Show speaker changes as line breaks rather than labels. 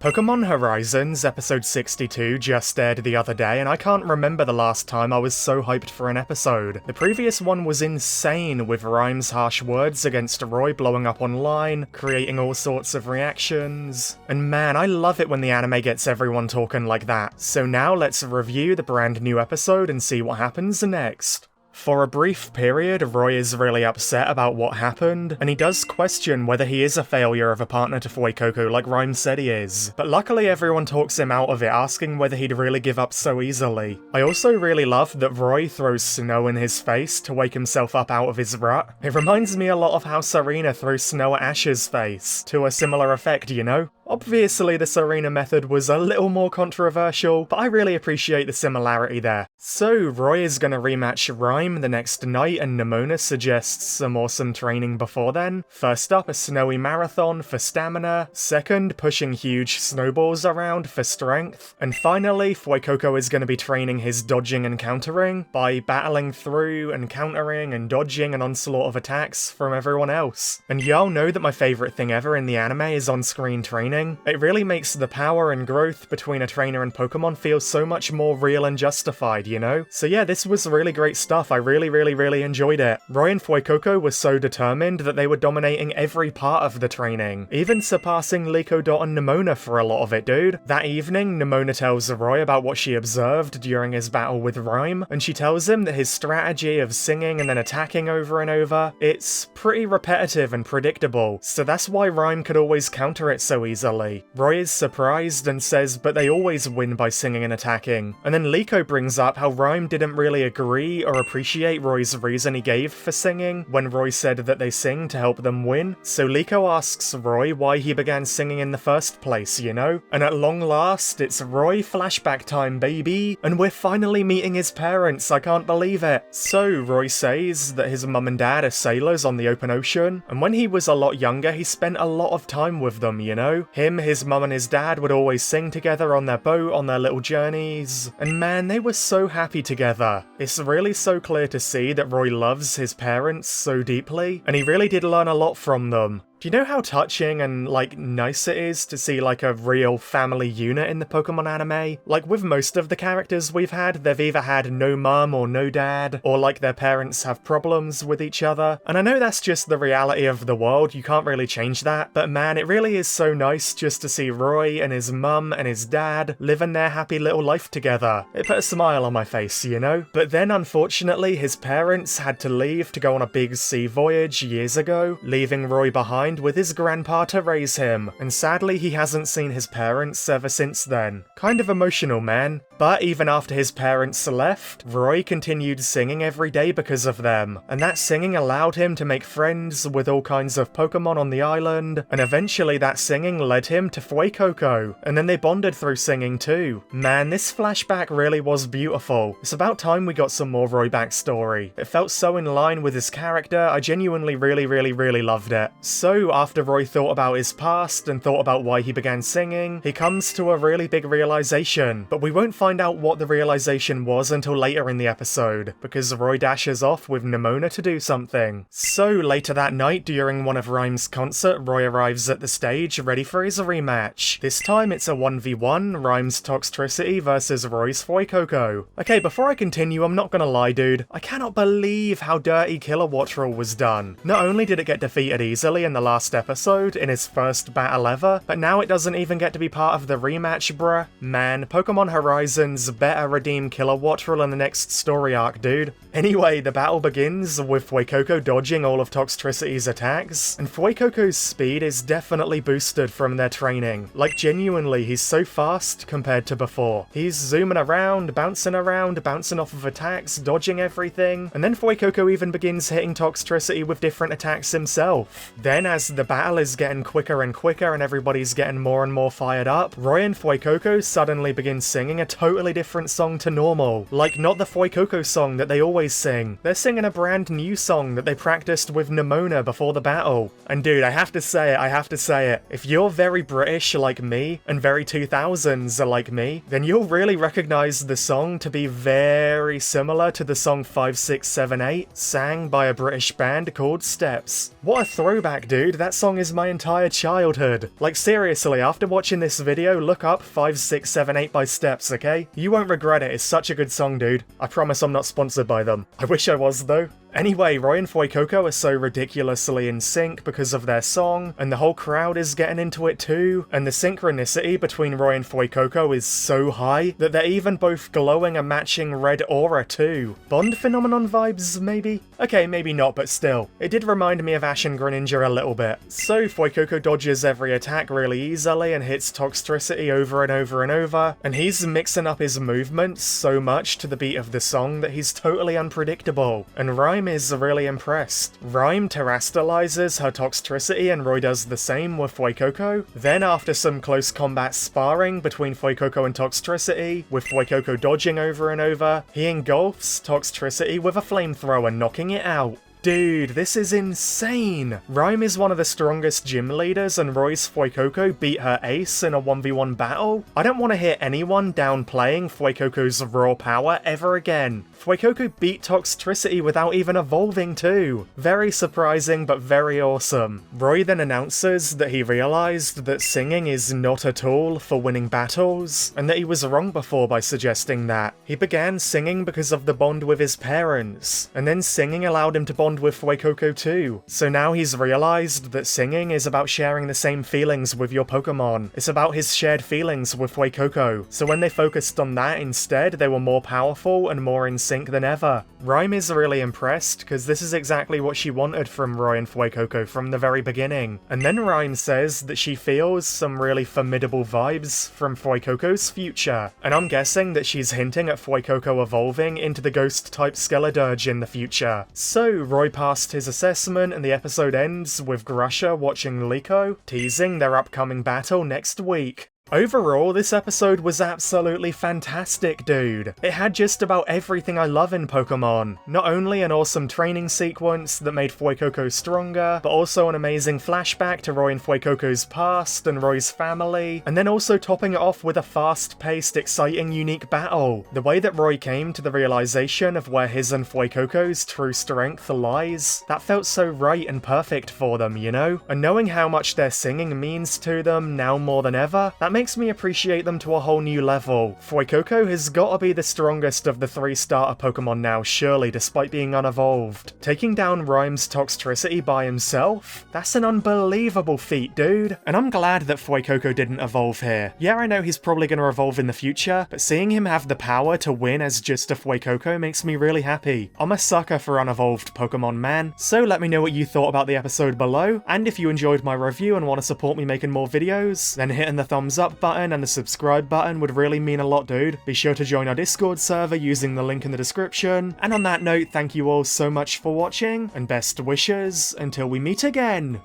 Pokemon Horizons episode 62 just aired the other day, and I can't remember the last time I was so hyped for an episode. The previous one was insane, with Ryme's harsh words against Roy blowing up online, creating all sorts of reactions. And man, I love it when the anime gets everyone talking like that. So now let's review the brand new episode and see what happens next. For a brief period, Roy is really upset about what happened, and he does question whether he is a failure of a partner to Fuecoco like Ryme said he is. But luckily everyone talks him out of it, asking whether he'd really give up so easily. I also really love that Roy throws snow in his face to wake himself up out of his rut. It reminds me a lot of how Serena throws snow at Ash's face, to a similar effect, you know? Obviously the Serena method was a little more controversial, but I really appreciate the similarity there. So Roy is gonna rematch Ryme the next night, and Nemona suggests some awesome training before then. First up, a snowy marathon for stamina. Second, pushing huge snowballs around for strength. And finally, Fuecoco is gonna be training his dodging and countering by battling through and countering and dodging an onslaught of attacks from everyone else. And y'all know that my favourite thing ever in the anime is on-screen training. It really makes the power and growth between a trainer and Pokemon feel so much more real and justified, you know? So yeah, this was really great stuff. I really enjoyed it. Roy and Fuecoco were so determined that they were dominating every part of the training, even surpassing Liko and Nemona for a lot of it, dude. That evening, Nemona tells Roy about what she observed during his battle with Ryme, and she tells him that his strategy of singing and then attacking over and over, it's pretty repetitive and predictable, so that's why Ryme could always counter it so easily. Roy is surprised and says, but they always win by singing and attacking. And then Liko brings up how Ryme didn't really agree or appreciate Roy's reason he gave for singing when Roy said that they sing to help them win. So Liko asks Roy why he began singing in the first place, you know? And at long last, it's Roy flashback time, baby! And we're finally meeting his parents, I can't believe it! So Roy says that his mum and dad are sailors on the open ocean, and when he was a lot younger he spent a lot of time with them, you know? Him, his mum and his dad would always sing together on their boat on their little journeys, and man, they were so happy together. It's really so clear to see that Roy loves his parents so deeply, and he really did learn a lot from them. Do you know how touching and, like, nice it is to see, like, a real family unit in the Pokemon anime? Like, with most of the characters we've had, they've either had no mum or no dad, or, like, their parents have problems with each other. And I know that's just the reality of the world, you can't really change that, but man, it really is so nice just to see Roy and his mum and his dad living their happy little life together. It put a smile on my face, you know? But then, unfortunately, his parents had to leave to go on a big sea voyage years ago, leaving Roy behind with his grandpa to raise him, and sadly he hasn't seen his parents ever since then. Kind of emotional, man. But even after his parents left, Roy continued singing every day because of them, and that singing allowed him to make friends with all kinds of Pokemon on the island, and eventually that singing led him to Fuecoco, and then they bonded through singing too. Man, this flashback really was beautiful. It's about time we got some more Roy backstory. It felt so in line with his character, I genuinely really loved it. So after Roy thought about his past and thought about why he began singing, he comes to a really big realization, but we won't find out what the realization was until later in the episode, because Roy dashes off with Nemona to do something. So later that night, during one of Ryme's concert, Roy arrives at the stage ready for his rematch. This time it's a 1v1, Ryme's Toxtricity versus Roy's Fuecoco. Okay, before I continue, I'm not gonna lie, dude, I cannot believe how dirty Kilowattrel was done. Not only did it get defeated easily in the last episode, in his first battle ever, but now it doesn't even get to be part of the rematch, bruh. Man, Pokemon Horizons better redeem Kilowattrel in the next story arc, dude. Anyway, the battle begins with Fuecoco dodging all of Toxtricity's attacks, and Fuecoco's speed is definitely boosted from their training. Like, genuinely, he's so fast compared to before. He's zooming around, bouncing off of attacks, dodging everything, and then Fuecoco even begins hitting Toxtricity with different attacks himself. Then, as the battle is getting quicker and quicker and everybody's getting more and more fired up, Roy and Fuecoco suddenly begin singing a totally different song to normal. Like, not the Fuecoco song that they always sing. They're singing a brand new song that they practiced with Nemona before the battle. And dude, I have to say it, if you're very British like me, and very 2000s like me, then you'll really recognize the song to be very similar to the song 5678, sang by a British band called Steps. What a throwback, dude. That song is my entire childhood. Like, seriously, after watching this video, look up 5678 by Steps, okay? You won't regret it. It's such a good song, dude. I promise I'm not sponsored by them. I wish I was, though. Anyway, Roy and Fuecoco are so ridiculously in sync because of their song, and the whole crowd is getting into it too, and the synchronicity between Roy and Fuecoco is so high that they're even both glowing a matching red aura too. Bond phenomenon vibes, maybe? Okay, maybe not, but still. It did remind me of Ash and Greninja a little bit. So Fuecoco dodges every attack really easily and hits Toxtricity over and over and over, and he's mixing up his movements so much to the beat of the song that he's totally unpredictable, and Ryme is really impressed. Ryme terastalizes her Toxtricity and Roy does the same with Fuecoco. Then after some close combat sparring between Fuecoco and Toxtricity, with Fuecoco dodging over and over, he engulfs Toxtricity with a flamethrower, knocking it out. Dude, this is insane! Ryme is one of the strongest gym leaders and Roy's Fuecoco beat her ace in a 1v1 battle. I don't want to hear anyone downplaying Fuecoco's raw power ever again. Fuecoco beat Toxtricity without even evolving too. Very surprising but very awesome. Roy then announces that he realized that singing is not a tool for winning battles, and that he was wrong before by suggesting that. He began singing because of the bond with his parents, and then singing allowed him to bond with Fuecoco too. So now he's realized that singing is about sharing the same feelings with your Pokemon. It's about his shared feelings with Fuecoco. So when they focused on that instead, they were more powerful and more in sync than ever. Ryme is really impressed because this is exactly what she wanted from Roy and Fuecoco from the very beginning. And then Ryme says that she feels some really formidable vibes from Fuecoco's future. And I'm guessing that she's hinting at Fuecoco evolving into the ghost-type Skeledirge in the future. So Roy passed his assessment and the episode ends with Grusha watching Liko, teasing their upcoming battle next week. Overall, this episode was absolutely fantastic, dude. It had just about everything I love in Pokemon. Not only an awesome training sequence that made Fuecoco stronger, but also an amazing flashback to Roy and Fuecoco's past and Roy's family, and then also topping it off with a fast-paced, exciting, unique battle. The way that Roy came to the realization of where his and Fuecoco's true strength lies, that felt so right and perfect for them, you know? And knowing how much their singing means to them now more than ever, that makes me appreciate them to a whole new level. Fuecoco has gotta be the strongest of the 3 starter Pokemon now, surely, despite being unevolved. Taking down Ryme's Toxtricity by himself? That's an unbelievable feat, dude. And I'm glad that Fuecoco didn't evolve here. Yeah, I know he's probably gonna evolve in the future, but seeing him have the power to win as just a Fuecoco makes me really happy. I'm a sucker for unevolved Pokemon, man. So let me know what you thought about the episode below, and if you enjoyed my review and want to support me making more videos, then hitting the thumbs up button and the subscribe button would really mean a lot, dude. Be sure to join our Discord server using the link in the description. And on that note, thank you all so much for watching, and best wishes until we meet again!